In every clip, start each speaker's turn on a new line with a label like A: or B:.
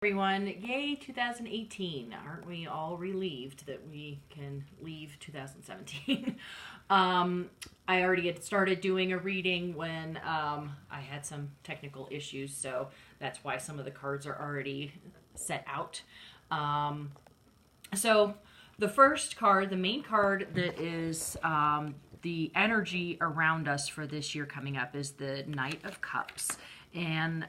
A: Everyone, yay 2018. Aren't we all relieved that we can leave 2017? I already had started doing a reading when I had some technical issues, so that's why some of the cards are already set out. So the first card, the main card that is the energy around us for this year coming up is the Knight of Cups. And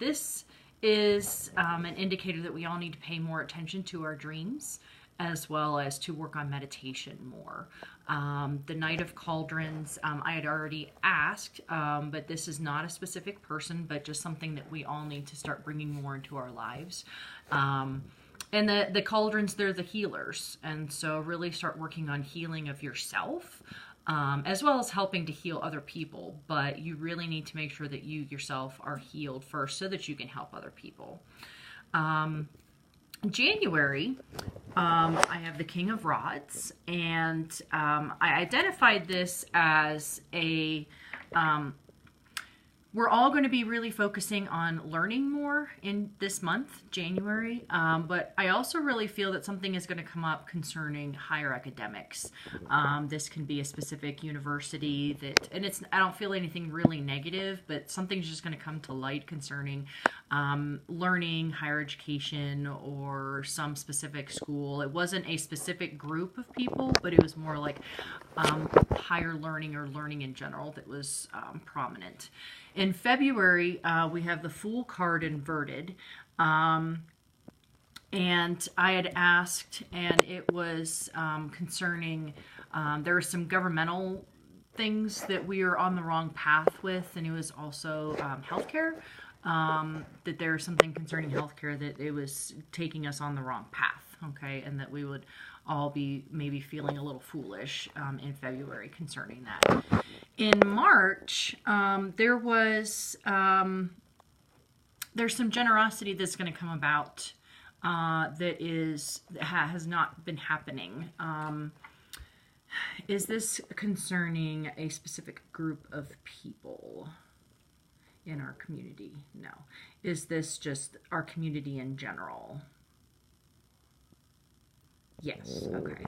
A: this is an indicator that we all need to pay more attention to our dreams, as well as to work on meditation more. The Knight of Cauldrons, I had already asked, but this is not a specific person, but just something that we all need to start bringing more into our lives. And the cauldrons, they're the healers. And so really start working on healing of yourself, as well as helping to heal other people. But you really need to make sure that you yourself are healed first so that you can help other people. January, I have the King of Rods, and I identified this as a... we're all going to be really focusing on learning more in this month, January, but I also really feel that something is going to come up concerning higher academics. This can be a specific university that, and I don't feel anything really negative, but something's just going to come to light concerning learning, higher education, or some specific school. It wasn't a specific group of people, but it was more like higher learning or learning in general that was prominent. In February, we have the Fool card inverted, and I had asked, and it was concerning, there were some governmental things that we are on the wrong path with, and it was also healthcare, that there's something concerning healthcare that it was taking us on the wrong path, okay, and that we would all be maybe feeling a little foolish in February concerning that. In March, there's some generosity that's going to come about that has not been happening. Is this concerning a specific group of people in our community? No. Is this just our community in general? Yes, okay.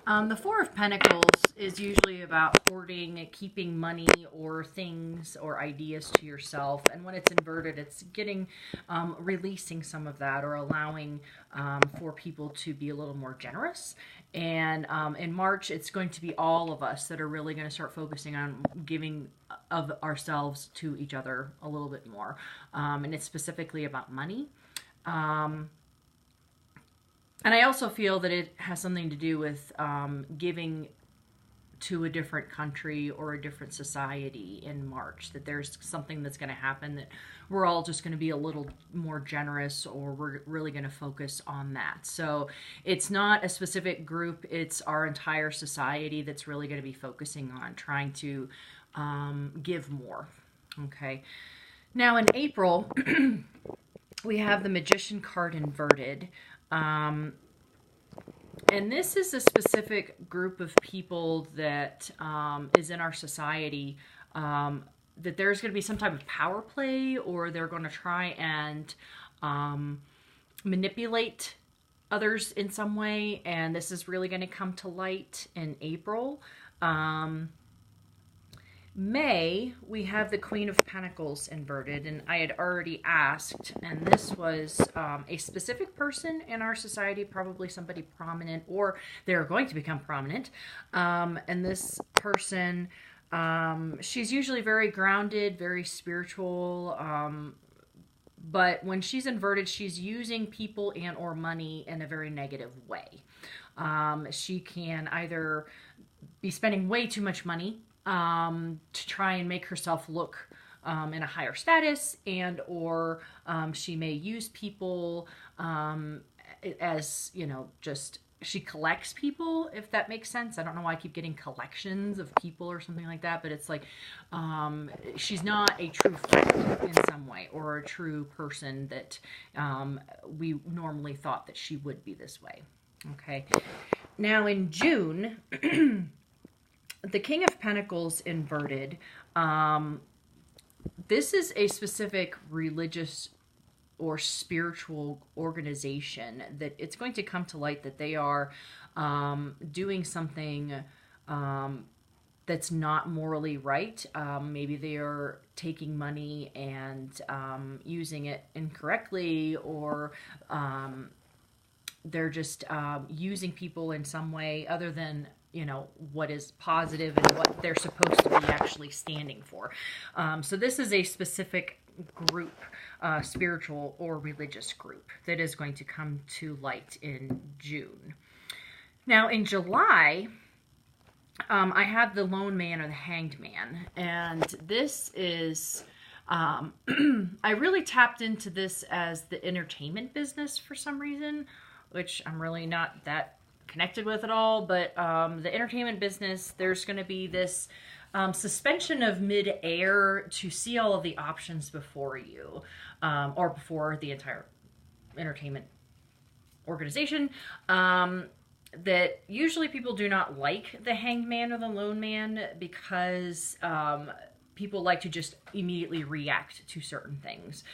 A: The Four of Pentacles is usually about hoarding, keeping money or things or ideas to yourself. And when it's inverted, it's getting, releasing some of that or allowing for people to be a little more generous. And in March, it's going to be all of us that are really going to start focusing on giving of ourselves to each other a little bit more. And it's specifically about money. And I also feel that it has something to do with giving to a different country or a different society in March, that there's something that's going to happen that we're all just going to be a little more generous, or we're really going to focus on that. So it's not a specific group, it's our entire society that's really going to be focusing on trying to give more. Okay. Now in April, we have the Magician card inverted. And this is a specific group of people that is in our society, that there's going to be some type of power play, or they're going to try and manipulate others in some way. And this is really going to come to light in April. May, we have the Queen of Pentacles inverted, and I had already asked, and this was a specific person in our society, probably somebody prominent, or they're going to become prominent. And this person, she's usually very grounded, very spiritual, but when she's inverted, she's using people and or money in a very negative way. She can either be spending way too much money to try and make herself look in a higher status, and or she may use people as, you know, just she collects people, if that makes sense. I don't know why I keep getting collections of people or something like that, but it's like she's not a true friend in some way, or a true person that we normally thought that she would be this way. Okay. Now in June, the King of Pentacles inverted. This is a specific religious or spiritual organization, that it's going to come to light that they are doing something that's not morally right. Maybe they are taking money and using it incorrectly, or they're just using people in some way other than what is positive and what they're supposed to be actually standing for. So this is a specific group, spiritual or religious group, that is going to come to light in June. Now in July, I have the Lone Man or the Hanged Man, and this is I really tapped into this as the entertainment business for some reason, which I'm really not that connected with at all. But the entertainment business, there's going to be this suspension of mid-air to see all of the options before you, or before the entire entertainment organization. That usually people do not like the Hanged Man or the Lone Man, because people like to just immediately react to certain things.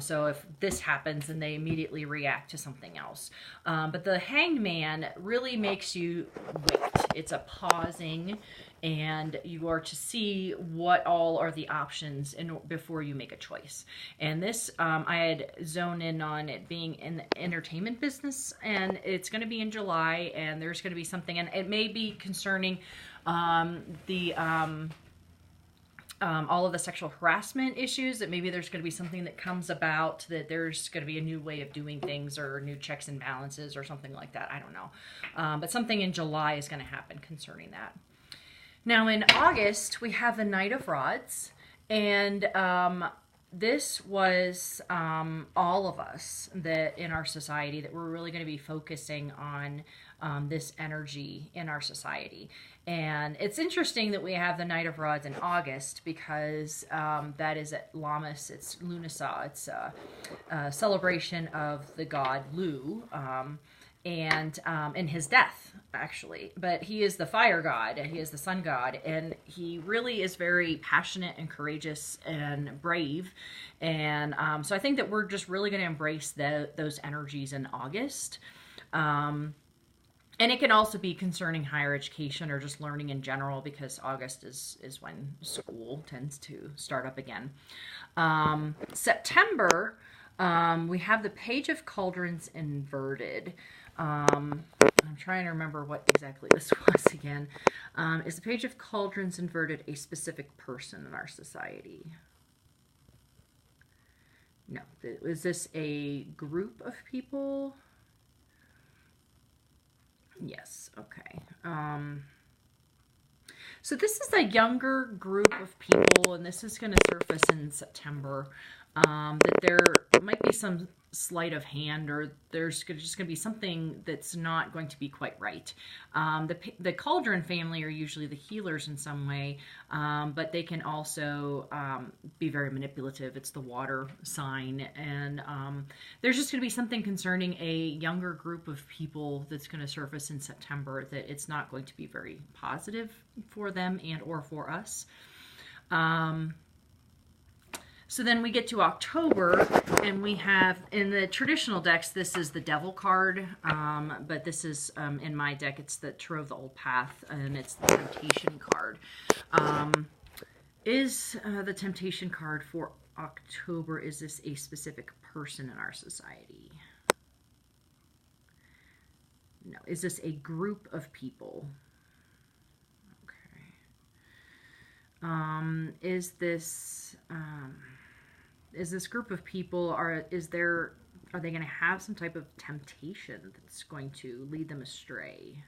A: So if this happens, then they immediately react to something else. But the Hanged Man really makes you wait. It's a pausing, and you are to see what all are the options before you make a choice. And this, I had zoned in on it being in the entertainment business, and it's going to be in July, and there's going to be something, and it may be concerning all of the sexual harassment issues, that maybe there's going to be something that comes about, that there's going to be a new way of doing things, or new checks and balances or something like that. I don't know. But something in July is going to happen concerning that. Now in August, we have the Knight of Rods, and this was all of us that in our society that we're really going to be focusing on this energy in our society. And it's interesting that we have the Knight of Rods in August, because that is at Lammas, it's Lughnasadh, it's a celebration of the god Lugh, and his death, actually. But he is the fire god, he is the sun god, and he really is very passionate and courageous and brave. And so I think that we're just really going to embrace those energies in August. And it can also be concerning higher education or just learning in general, because August is when school tends to start up again. September, we have the Page of Cauldrons inverted. I'm trying to remember what exactly this was again. Is the Page of Cauldrons inverted a specific person in our society? No. Is this a group of people? Yes, okay. So this is a younger group of people, and this is going to surface in September, that there might be some sleight of hand, or there's just going to be something that's not going to be quite right. The Cauldron family are usually the healers in some way, but they can also be very manipulative. It's the water sign, and there's just going to be something concerning a younger group of people that's going to surface in September, that it's not going to be very positive for them and or for us. So then we get to October, and we have, in the traditional decks, this is the Devil card, but this is, in my deck, it's the Tarot of the Old Path, and it's the Temptation card. Is the Temptation card for October, is this a specific person in our society? No. Is this a group of people? Okay. Is this group of people, are they going to have some type of temptation that's going to lead them astray?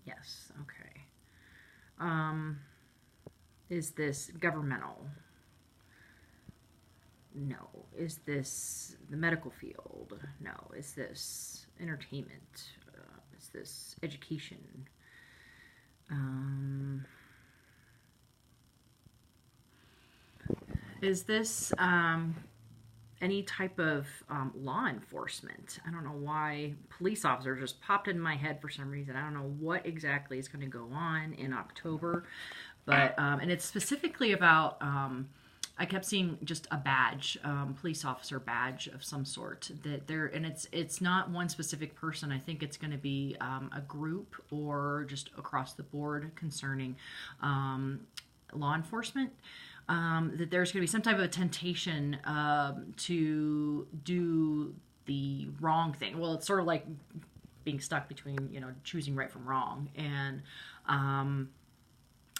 A: Yes, okay. Is this governmental? No. Is this the medical field? No. Is this entertainment? Is this education? Is this any type of law enforcement? I don't know why police officer just popped in my head for some reason. I don't know what exactly is going to go on in October, but and it's specifically about I kept seeing just a badge, police officer badge of some sort that there, and it's not one specific person. I think it's going to be a group or just across the board concerning law enforcement. That there's going to be some type of a temptation to do the wrong thing. Well, it's sort of like being stuck between, choosing right from wrong. And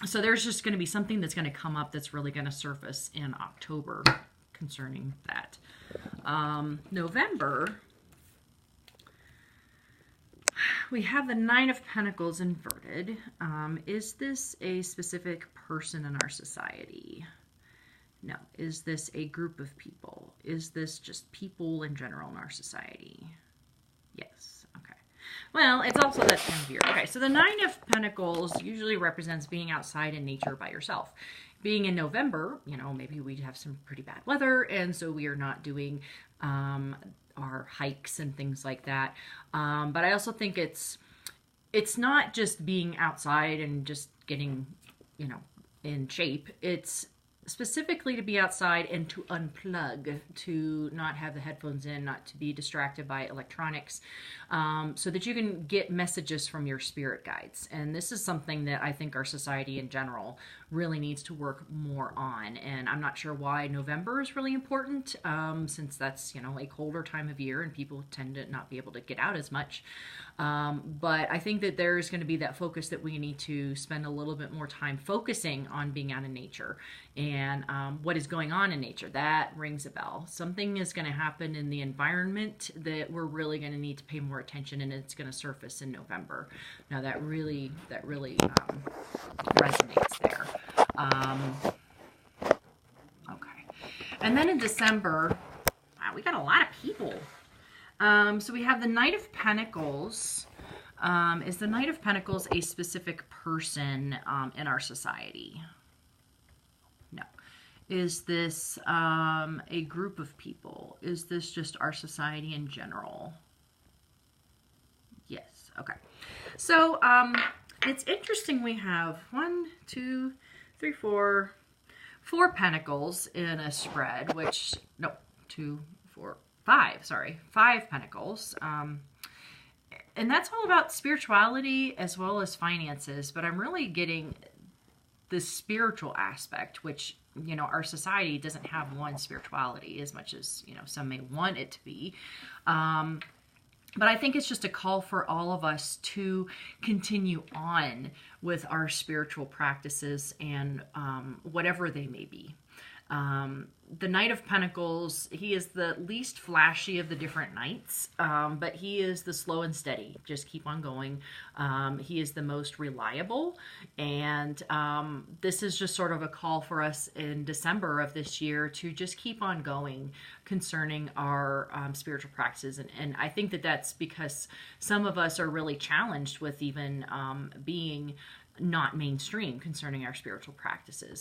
A: so there's just going to be something that's going to come up that's really going to surface in October concerning that. November, we have the Nine of Pentacles inverted. Is this a specific person in our society? No. Is this a group of people? Is this just people in general in our society? Yes. Okay. Well, it's also that time of year. Okay, so the Nine of Pentacles usually represents being outside in nature by yourself. Being in November, maybe we'd have some pretty bad weather, and so we are not doing our hikes and things like that. But I also think it's not just being outside and just getting, in shape. It's specifically to be outside and to unplug, to not have the headphones in, not to be distracted by electronics, so that you can get messages from your spirit guides. And this is something that I think our society in general really needs to work more on. And I'm not sure why November is really important, since that's, a colder time of year and people tend to not be able to get out as much. But I think that there's going to be that focus that we need to spend a little bit more time focusing on being out in nature and what is going on in nature. That rings a bell. Something is going to happen in the environment that we're really going to need to pay more attention, and it's going to surface in November. Now that really resonates there. Okay. And then in December, wow, we got a lot of people. So we have the Knight of Pentacles. Is the Knight of Pentacles a specific person in our society? No. Is this a group of people? Is this just our society in general? Yes. Okay. So it's interesting. We have 4 pentacles in a spread, which, no, 2, 4, 5, sorry, 5 pentacles. And that's all about spirituality as well as finances, but I'm really getting the spiritual aspect, which, our society doesn't have one spirituality as much as, some may want it to be. But I think it's just a call for all of us to continue on with our spiritual practices and whatever they may be. The Knight of Pentacles, he is the least flashy of the different knights, but he is the slow and steady. Just keep on going. He is the most reliable, and this is just sort of a call for us in December of this year to just keep on going concerning our spiritual practices. And I think that that's because some of us are really challenged with even being not mainstream concerning our spiritual practices.